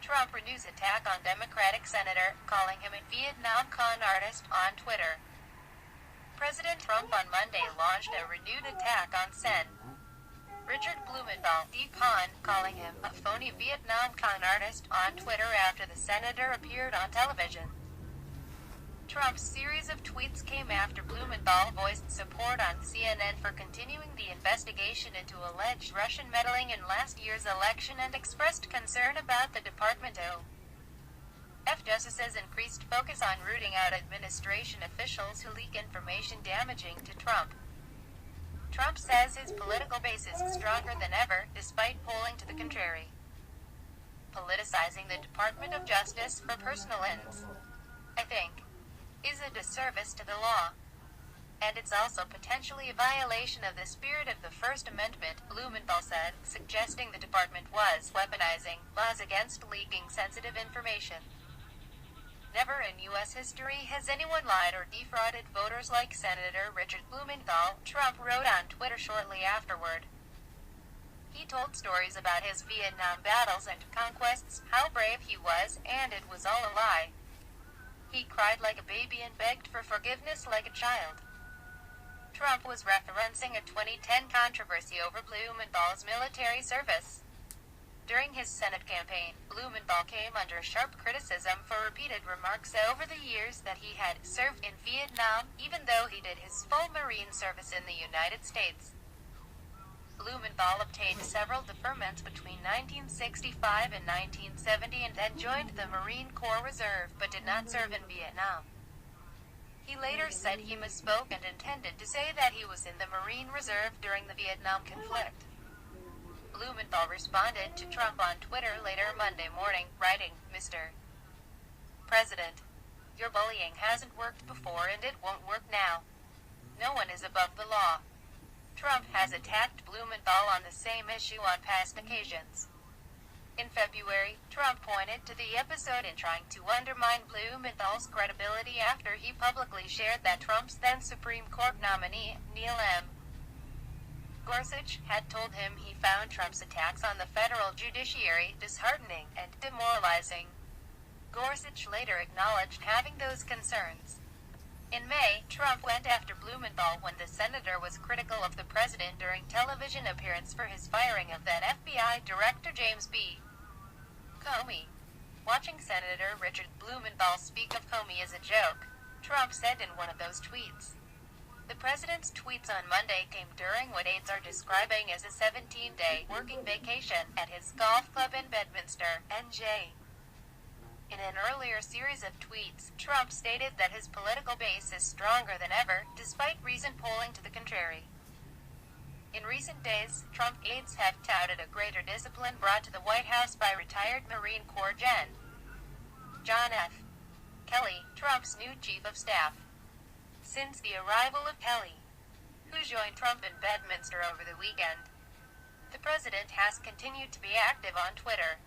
Trump renews attack on Democratic senator, calling him a Vietnam con artist on Twitter. President Trump on Monday launched a renewed attack on Sen. Richard Blumenthal, D-Con, calling him a phony Vietnam con artist on Twitter after the senator appeared on television. Trump's series of tweets came after Blumenthal voiced support on CNN for continuing the investigation into alleged Russian meddling in last year's election and expressed concern about the Department of Justice's increased focus on rooting out administration officials who leak information damaging to Trump. Trump says his political base is stronger than ever, despite polling to the contrary. Politicizing the Department of Justice for personal ends, I think, is a disservice to the law. And it's also potentially a violation of the spirit of the First Amendment, Blumenthal said, suggesting the department was weaponizing laws against leaking sensitive information. Never in U.S. history has anyone lied or defrauded voters like Senator Richard Blumenthal, Trump wrote on Twitter shortly afterward. He told stories about his Vietnam battles and conquests, how brave he was, and it was all a lie. He cried like a baby and begged for forgiveness like a child. Trump was referencing a 2010 controversy over Blumenthal's military service. During his Senate campaign, Blumenthal came under sharp criticism for repeated remarks over the years that he had served in Vietnam, even though he did his full Marine service in the United States. Blumenthal obtained several deferments between 1965 and 1970 and then joined the Marine Corps Reserve but did not serve in Vietnam. He later said he misspoke and intended to say that he was in the Marine Reserve during the Vietnam conflict. Blumenthal responded to Trump on Twitter later Monday morning, writing, "Mr. President, your bullying hasn't worked before and it won't work now. No one is above the law." Trump has attacked Blumenthal on the same issue on past occasions. In February, Trump pointed to the episode in trying to undermine Blumenthal's credibility after he publicly shared that Trump's then Supreme Court nominee, Neil M. Gorsuch, had told him he found Trump's attacks on the federal judiciary disheartening and demoralizing. Gorsuch later acknowledged having those concerns. In May, Trump went after Blumenthal when the senator was critical of the president during television appearance for his firing of then FBI Director James B. Comey. Watching Senator Richard Blumenthal speak of Comey as a joke, Trump said in one of those tweets. The president's tweets on Monday came during what aides are describing as a 17-day working vacation at his golf club in Bedminster, NJ. In an earlier series of tweets, Trump stated that his political base is stronger than ever, despite recent polling to the contrary. In recent days, Trump aides have touted a greater discipline brought to the White House by retired Marine Corps Gen. John F. Kelly, Trump's new chief of staff. Since the arrival of Kelly, who joined Trump in Bedminster over the weekend, the president has continued to be active on Twitter.